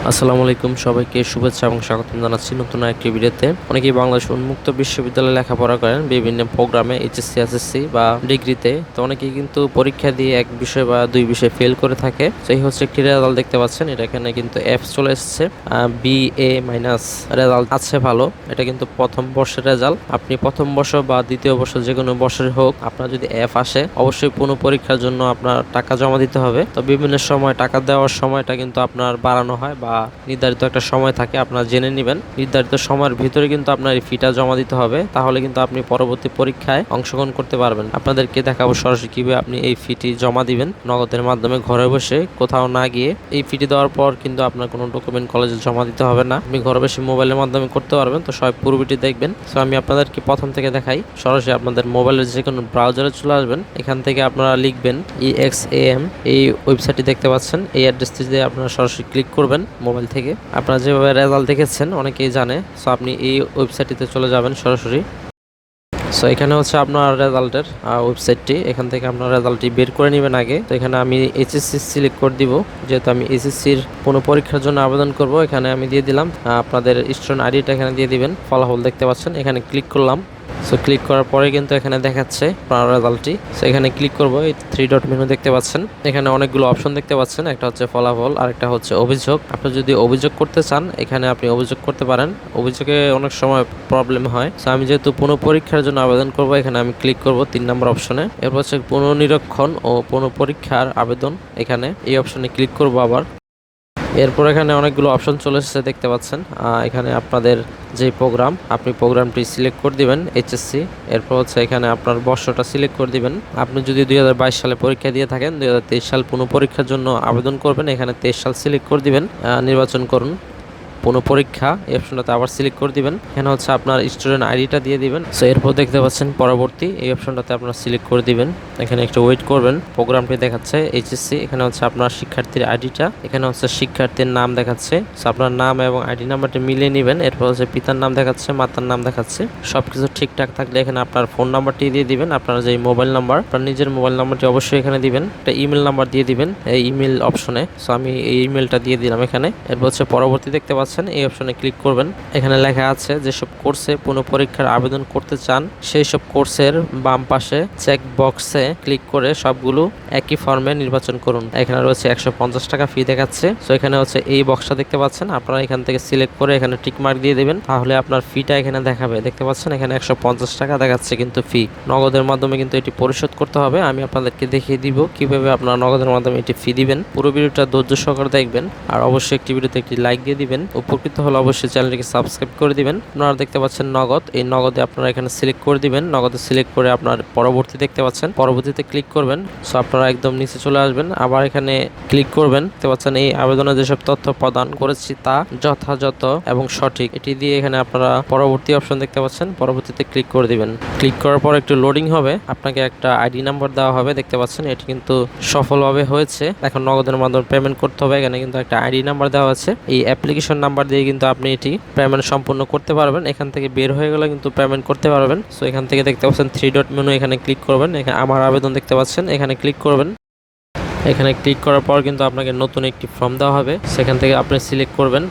আসসালামু আলাইকুম, সবাইকে শুভেচ্ছা এবং স্বাগতম জানাচ্ছি নতুন একটি ভিডিওতে। অনেকেই বাংলাদেশ উন্মুক্ত বিশ্ববিদ্যালয়ে লেখাপড়া করেন বিভিন্ন প্রোগ্রামে, এইচএসসি এসএসসি বা ডিগ্রিতে। তো অনেকেই কিন্তু পরীক্ষা দিয়ে এক বিষয় বা দুই বিষয় ফেল করে থাকে। তো এই হচ্ছে একটি রেজাল্ট দেখতে পাচ্ছেন, এটা এখানে কিন্তু এফ চলে এসেছে, BA মাইনাস রেজাল্ট আছে ভালো। এটা কিন্তু প্রথম বর্ষের রেজাল্ট। আপনি প্রথম বর্ষ বা দ্বিতীয় বর্ষ যে কোনো বর্ষের হোক, আপনার যদি এফ আসে অবশ্যই পুনঃ পরীক্ষার জন্য আপনার টাকা জমা দিতে হবে। তো বিভিন্ন সময় টাকা দেওয়ার সময়টা কিন্তু আপনার বাড়ানো হয় বা নির্ধারিত একটা সময় থাকে, আপনারা জেনে নেবেন। নির্ধারিত সময়ের ভিতরে কিন্তু আপনার এই ফিটা জমা দিতে হবে, তাহলে কিন্তু আপনি পরবর্তী পরীক্ষায় অংশগ্রহণ করতে পারবেন। আপনাদেরকে দেখাবো সরাসরি কিভাবে আপনি এই ফিটি জমা দিবেন নগদের মাধ্যমে, ঘরে বসে, কোথাও না গিয়ে। এই ফিটি দেওয়ার পর কিন্তু আপনার কোনো ডকুমেন্ট কলেজে জমা দিতে হবে না, আপনি ঘরে বসে মোবাইলের মাধ্যমে করতে পারবেন। তো সবাই পুরো ভিডিও দেখবেন। তো আমি আপনাদেরকে প্রথম থেকে দেখাই। সরাসরি আপনাদের মোবাইলের যে কোনো ব্রাউজারে চলে আসবেন, এখান থেকে আপনারা লিখবেন EXAM, এই ওয়েবসাইটটি দেখতে পাচ্ছেন। এই অ্যাড্রেসটি দিয়ে আপনারা সরাসরি ক্লিক করবেন মোবাইল থেকে। আপনারা যেভাবে রেজাল্ট দেখেছেন অনেকেই জানে, সো আপনি এই ওয়েবসাইটটিতে চলে যাবেন সরাসরি। সো এখানে হচ্ছে আপনার রেজাল্টের ওয়েবসাইটটি, এখান থেকে আপনার রেজাল্টটি বের করে নেবেন আগে। তো এখানে আমি এইচএসসি সিলেক্ট করে দিব, যেহেতু আমি এইচএসসির কোনো পরীক্ষার জন্য আবেদন করব। এখানে আমি দিয়ে দিলাম আপনাদের স্টুডেন্ট আইডিটা, এখানে দিয়ে দিবেন। ফলাফল দেখতে পাচ্ছেন, এখানে ক্লিক করলাম। সো ক্লিক করার পরে কিন্তু এখানে দেখাচ্ছে আপনার রেজাল্টটি। সো এখানে ক্লিক করব, এই 3 ডট মেনু দেখতে পাচ্ছেন, এখানে অনেকগুলো অপশন দেখতে পাচ্ছেন। একটা হচ্ছে ফলাফল, আরেকটা হচ্ছে অভিযোগ। আপনি যদি অভিযোগ করতে চান এখানে আপনি অভিযোগ করতে পারেন। অভিযোগে অনেক সময় প্রবলেম হয়। সো আমি যেহেতু পুনঃ পরীক্ষার জন্য আবেদন করব, এখানে আমি ক্লিক করব 3 নম্বর অপশনে। এরপর হচ্ছে পুনঃনিরীক্ষণ ও পুনঃ পরীক্ষার আবেদন, এখানে এই অপশনে ক্লিক করব আবার। এরপর এখানে অনেকগুলো অপশন চলে এসেছে দেখতে পাচ্ছেন। এখানে আপনাদের যে প্রোগ্রাম, আপনি প্রোগ্রামটি সিলেক্ট করে দিবেন এইচএসসি। এরপর হচ্ছে এখানে আপনার বর্ষটা সিলেক্ট করে দিবেন। আপনি যদি 2022 সালে পরীক্ষা দিয়ে থাকেন, 2023 সাল পুনঃ পরীক্ষার জন্য আবেদন করবেন, এখানে 23 সাল সিলেক্ট করে দিবেন। নির্বাচন করুন পুনঃ পরীক্ষা, এই অপশনটাতে আবার সিলেক্ট করে দিবেন। এখানে হচ্ছে আপনার স্টুডেন্ট আইডিটা দিয়ে দিবেন। সো এরপর দেখতে পাচ্ছেন পরবর্তী, এই অপশনটাতে আপনারা সিলেক্ট করে দিবেন। এখানে একটু ওয়েট করবেন, প্রোগ্রামটি দেখাচ্ছে এইচএসসি। এখানে হচ্ছে আপনার শিক্ষার্থীর আইডিটা, এখানে হচ্ছে শিক্ষার্থীর নাম দেখাচ্ছে। সো আপনার নাম এবং আইডি নাম্বারটি মিলিয়ে নেবেন। এরপর হচ্ছে পিতার নাম দেখাচ্ছে, মাতার নাম দেখাচ্ছে। সবকিছু ঠিকঠাক থাকলে এখানে আপনার ফোন নাম্বারটি দিয়ে দিবেন, আপনার যে মোবাইল নাম্বার, আপনার নিজের মোবাইল নাম্বারটি অবশ্যই এখানে দিবেন। একটা ইমেল নাম্বার দিয়ে দিবেন এই ইমেল অপশনে। সো আমি এই ইমেলটা দিয়ে দিলাম এখানে। এরপর হচ্ছে পরবর্তী দেখতে পাচ্ছেন, এই অপশনে ক্লিক করবেন। এখানে লেখা আছে যেসব কোর্সে পুনঃ পরীক্ষার আবেদন করতে চান সেই সব কোর্সের বাম পাশে চেক বক্সে ক্লিক করে সবগুলো একই ফর্মে নির্বাচন করুন। এখানে রয়েছে 150 টাকা ফি দেখাচ্ছে। সো এখানে হচ্ছে এই বক্সটা দেখতে পাচ্ছেন, আপনারা এখান থেকে সিলেক্ট করে এখানে টিক মার্ক দিয়ে দেবেন, তাহলে আপনার ফিটা এখানে দেখাবে। দেখতে পাচ্ছেন এখানে 150 টাকা দেখাচ্ছে কিন্তু ফি। নগদের মাধ্যমে কিন্তু এটি পরিশোধ করতে হবে। আমি আপনাদেরকে দেখিয়ে দিব কিভাবে আপনারা নগদের মাধ্যমে এটি ফি দিবেন। পুরো ভিডিওটা ধৈর্য সহকারে দেখবেন, আর অবশ্যই একটি ভিডিওতে একটি লাইক দিয়ে দিবেন। উপকৃত হলে অবশ্যই চ্যানেলটিকে সাবস্ক্রাইব করে দিবেন। আপনারা দেখতে পাচ্ছেন নগদ, এই নগদে আপনারা এখানে সিলেক্ট করে দিবেন। নগদে সিলেক্ট করে আপনার পরবর্তী দেখতে পাচ্ছেন, পরবর্তীতে ক্লিক করবেন। সো আপনারা একদম নিচে চলে আসবেন, আবার এখানে ক্লিক করবেন। দেখতে পাচ্ছেন এই আবেদনে যেসব তথ্য প্রদান করেছি তা যথাযথ এবং সঠিক, এটি দিয়ে এখানে আপনারা পরবর্তী অপশন দেখতে পাচ্ছেন, পরবর্তীতে ক্লিক করে দিবেন। ক্লিক করার পর একটু লোডিং হবে, আপনাকে একটা আইডি নাম্বার দেওয়া হবে। দেখতে পাচ্ছেন এটি কিন্তু সফলভাবে হয়েছে। এখন নগদের মাধ্যমে পেমেন্ট করতে হবে। এখানে কিন্তু একটা আইডি নাম্বার দেওয়া আছে, এই অ্যাপ্লিকেশন নাম্বার দিয়ে কিন্তু আপনি এটি পেমেন্ট সম্পূর্ণ করতে পারবেন। এখান থেকে বের হয়ে গেলে কিন্তু পেমেন্ট করতে পারবেন। সো এখান থেকে দেখতে পাচ্ছেন 3 ডট মেনু, এখানে ক্লিক করবেন। এখানে আমার আবেদন দেখতে পাচ্ছেন, এখানে ক্লিক করবেন। এখানে ক্লিক করার পর কিন্তু আপনাকে নতুন একটি ফর্ম দেওয়া হবে, সেখান থেকে আপনি সিলেক্ট করবেন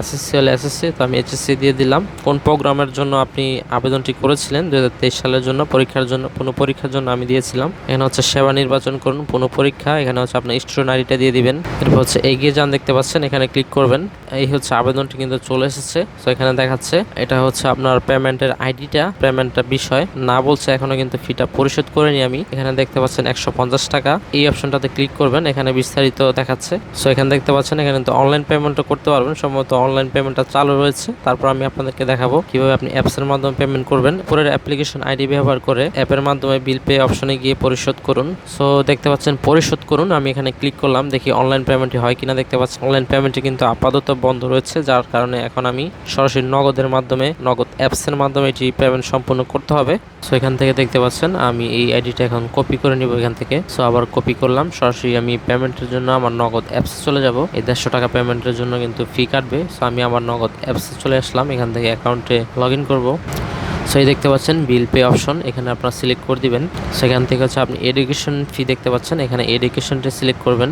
এসএসসি হলে এসএসসি। তো আমি এইচএসসি দিয়ে দিলাম। কোন প্রোগ্রামের জন্য আপনি আবেদনটি করেছিলেন 2023 সালের জন্য পরীক্ষার জন্য, পুনঃ পরীক্ষার জন্য আমি দিয়েছিলাম। এখানে হচ্ছে সেবা নির্বাচন করুন, পুনঃ পরীক্ষা। এখানে হচ্ছে আপনার স্টুডেন্ট আইডিটা দিয়ে দিবেন। এরপর হচ্ছে এগিয়ে যান দেখতে পাচ্ছেন, এখানে ক্লিক করবেন। এই হচ্ছে আবেদনটি কিন্তু চলে এসেছে। তো এখানে দেখাচ্ছে এটা হচ্ছে আপনার পেমেন্টের আইডিটা, পেমেন্টটা বিষয় না বলছে, এখনো কিন্তু ফিটা পরিশোধ করিনি আমি। এখানে দেখতে পাচ্ছেন 150 টাকা, এই অপশনটাতে ক্লিক করবেন, এখানে বিস্তারিত দেখাচ্ছে। সো এখানে দেখতে পাচ্ছেন এখানে কিন্তু অনলাইন পেমেন্টও করতে পারবেন, সম্ভবত অনলাইন পেমেন্টটা চালু রয়েছে। তারপর আমি আপনাদেরকে দেখাবো কিভাবে আপনি অ্যাপস এর মাধ্যমে পেমেন্ট করবেন। পরের অ্যাপ্লিকেশন আইডি ব্যবহার করে অ্যাপের মাধ্যমে বিল পে অপশনে গিয়ে পরিশোধ করুন। সো দেখতে পাচ্ছেন পরিশোধ করুন, আমি এখানে ক্লিক করলাম, দেখি অনলাইন পেমেন্টই হয় কিনা। দেখতে পাচ্ছেন অনলাইন পেমেন্টটি কিন্তু আপাতত বন্ধ রয়েছে, যার কারণে এখন আমি সরাসরি নগদের মাধ্যমে, নগদ অ্যাপস এর মাধ্যমে এটি পেমেন্ট সম্পূর্ণ করতে হবে। সো এখান থেকে দেখতে পাচ্ছেন আমি এই আইডিটা এখন কপি করে নিব এখান থেকে। সো আবার কপি করলাম, সরাসরি আমি পেমেন্টের জন্য আমার নগদ অ্যাপসে চলে যাব। এই 150 টাকা পেমেন্টের জন্য কিন্তু ফি কাটবে। সো আমি আমার নগদ অ্যাপসে চলে আসলাম, এখান থেকে অ্যাকাউন্টে লগ ইন করবো। সো এই দেখতে পাচ্ছেন বিল পে অপশন, এখানে আপনারা সিলেক্ট করে দিবেন। সেখান থেকে হচ্ছে আপনি এডুকেশন ফি দেখতে পাচ্ছেন, এখানে এডুকেশনটা সিলেক্ট করবেন।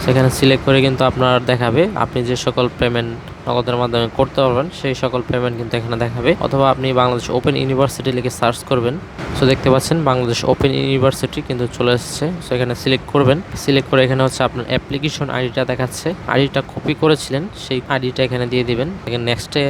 সেখানে সিলেক্ট করে কিন্তু আপনার দেখাবে আপনি যে সকল পেমেন্ট নগদের মাধ্যমে করতে পারবেন সেই সকল পেমেন্ট কিন্তু এখানে দেখাবে, অথবা আপনি বাংলাদেশ ওপেন ইউনিভার্সিটি লিখে সার্চ করবেন। সো দেখতে পাচ্ছেন বাংলাদেশ ওপেন ইউনিভার্সিটি কিন্তু চলে এসেছে। সো এখানে সিলেক্ট করবেন, সিলেক্ট করে এখানে হচ্ছে আপনার অ্যাপ্লিকেশন আইডিটা দেখাচ্ছে, আইডিটা কপি করেছিলেন সেই আইডিটা এখানে দিয়ে দিবেন। এখানে নেক্সটে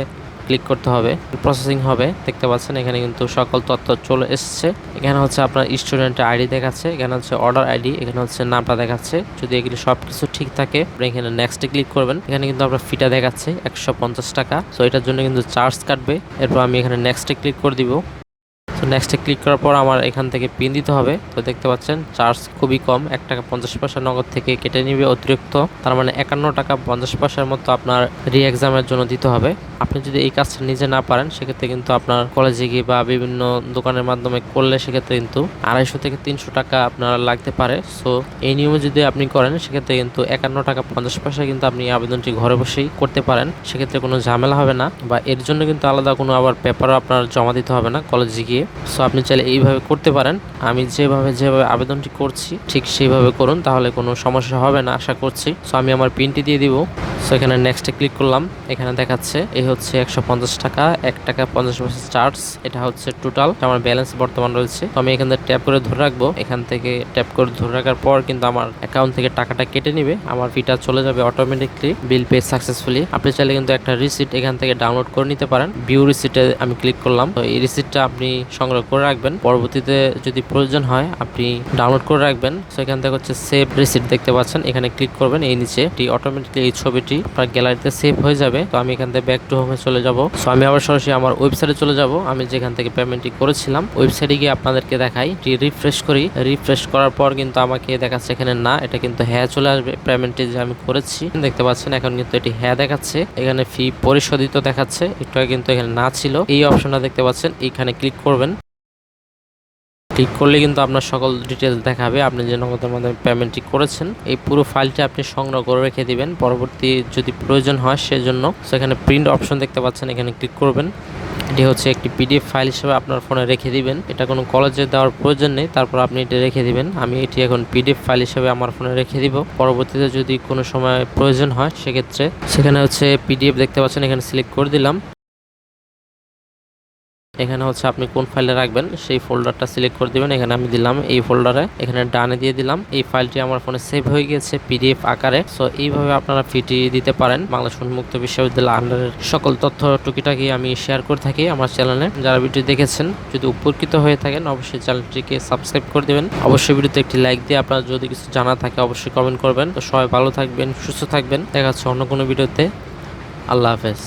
ক্লিক করতে হবে, প্রসেসিং হবে। দেখতে পাচ্ছেন এখানে কিন্তু সকল তথ্য চলে এসেছে। এখানে হচ্ছে আপনার স্টুডেন্টের আইডি দেখাচ্ছে, এখানে হচ্ছে অর্ডার আইডি, এখানে হচ্ছে নামটা দেখাচ্ছে। যদি এগুলি সবকিছু ঠিক থাকে এখানে নেক্সটে ক্লিক করবেন। এখানে কিন্তু আপনার ফিটা দেখাচ্ছে 150 টাকা। সো এটার জন্য কিন্তু চার্জ কাটবে। এরপর আমি এখানে নেক্সটে ক্লিক করে দিব। তো নেক্সটে ক্লিক করার পর আমার এখান থেকে পিন দিতে হবে। তো দেখতে পাচ্ছেন চার্জ খুবই কম, 1 টাকা 50 পয়সা নগদ থেকে কেটে নিবে অতিরিক্ত, তার মানে 51 টাকা 50 পয়সার মতো আপনার রি এক্সামের জন্য দিতে হবে। আপনি যদি এই কাজটা নিজে না পারেন সেক্ষেত্রে কিন্তু আপনার কলেজে গিয়ে বা বিভিন্ন দোকানের মাধ্যমে করলে সেক্ষেত্রে কিন্তু 250 থেকে 300 টাকা আপনার লাগতে পারে। সো এই নিয়মে যদি আপনি করেন সেক্ষেত্রে কিন্তু 51 টাকা 50 পয়সা কিন্তু আপনি আবেদনটি ঘরে বসেই করতে পারেন। সেক্ষেত্রে কোনো ঝামেলা হবে না, বা এর জন্য কিন্তু আলাদা কোনো আবার পেপারও আপনার জমা দিতে হবে না কলেজে গিয়ে। সো আপনি চাইলে এইভাবে করতে পারেন। আমি যেভাবে আবেদনটি করছি ঠিক সেইভাবে করুন, তাহলে কোনো সমস্যা হবে না আশা করছি। সো আমি আমার পিনটি দিয়ে দিব। সো এখানে নেক্সটে ক্লিক করলাম, এখানে দেখাচ্ছে এই হচ্ছে 150 টাকা, 1 টাকা 50 পয়সা চার্জ। এটা হচ্ছে টোটাল আমার ব্যালেন্স বর্তমান রয়েছে। তো আমি এখান থেকে ট্যাপ করে ধরে রাখবো। এখান থেকে ট্যাপ করে ধরে রাখার পর কিন্তু আমার অ্যাকাউন্ট থেকে টাকাটা কেটে নিবে, আমার ফিটা চলে যাবে অটোমেটিকলি। Bill pay successfully. আপনি চাইলে কিন্তু একটা রিসিট এখান থেকে ডাউনলোড করে নিতে পারেন। ভিউ রিসিটে আমি ক্লিক করলাম। তো এই রিসিটটা আপনি সংগ্রহ করে রাখবেন, পরবর্তীতে যদি প্রয়োজন হয় আপনি ডাউনলোড করে রাখবেন। সো এখান থেকে হচ্ছে সেভ রিসিট দেখতে পাচ্ছেন, এখানে ক্লিক করবেন। এই নিচে অটোমেটিকলি এই ছবিটি আপনার গ্যালারিতে সেভ হয়ে যাবে। তো আমি এখান থেকে ব্যাক টু হোমে চলে যাব। সো আমি আবার সরাসরি আমার ওয়েবসাইটে চলে যাব। আমি যেখান থেকে পেমেন্টটি করেছিলাম ওয়েবসাইটে গিয়ে আপনাদেরকে দেখাই, রিফ্রেশ করি। রিফ্রেশ করার পর কিন্তু আমাকে দেখাচ্ছে এখানে না, এটা কিন্তু হ্যাঁ চলে আসবে। পেমেন্টটি যে আমি করেছি দেখতে পাচ্ছেন এখন কিন্তু এটি হ্যাঁ দেখাচ্ছে। এখানে ফি পরিশোধিত দেখাচ্ছে, একটু কিন্তু এখানে না ছিল। এই অপশনটা দেখতে পাচ্ছেন, এখানে ক্লিক করবেন। ক্লিক করলে কিন্তু আপনার সকল ডিটেলস দেখাবে আপনি যে নগদের মাধ্যমে পেমেন্টটি করেছেন। এই পুরো ফাইলটি আপনি সংগ্রহ করে রেখে দিবেন, পরবর্তী যদি প্রয়োজন হয় সেজন্য। সেখানে প্রিন্ট অপশন দেখতে পাচ্ছেন, এখানে ক্লিক করবেন। এটি হচ্ছে একটি পিডিএফ ফাইল হিসেবে আপনার ফোনে রেখে দিবেন। এটা কোনো কলেজে দেওয়ার প্রয়োজন নেই, তারপর আপনি এটা রেখে দিবেন। আমি এটি এখন পিডিএফ ফাইল হিসেবে আমার ফোনে রেখে দিব, পরবর্তীতে যদি কোনো সময় প্রয়োজন হয় সেক্ষেত্রে। সেখানে হচ্ছে পিডিএফ দেখতে পাচ্ছেন, এখানে সিলেক্ট করে দিলাম। এখানে হচ্ছে আপনি কোন ফাইলে রাখবেন সেই ফোল্ডারটা সিলেক্ট করে দিবেন। এখানে আমি দিলাম এই ফোল্ডারে, এখানে ডানে দিয়ে দিলাম। এই ফাইলটি আমার ফোনে সেভ হয়ে গিয়েছে পিডিএফ আকারে। সো এইভাবে আপনারা ফিটি দিতে পারেন। বাংলাদেশ উন্মুক্ত বিশ্ববিদ্যালয় আন্ডারের সকল তথ্য টুকিটাকি আমি শেয়ার করে থাকি আমার চ্যানেলে। যারা ভিডিও দেখেছেন যদি উপকৃত হয়ে থাকেন অবশ্যই চ্যানেলটিকে সাবস্ক্রাইব করে দেবেন। অবশ্যই ভিডিওতে একটি লাইক দিয়ে আপনার যদি কিছু জানা থাকে অবশ্যই কমেন্ট করবেন। তো সবাই ভালো থাকবেন, সুস্থ থাকবেন। দেখা হচ্ছে অন্য কোনো ভিডিওতে। আল্লাহ হাফেজ।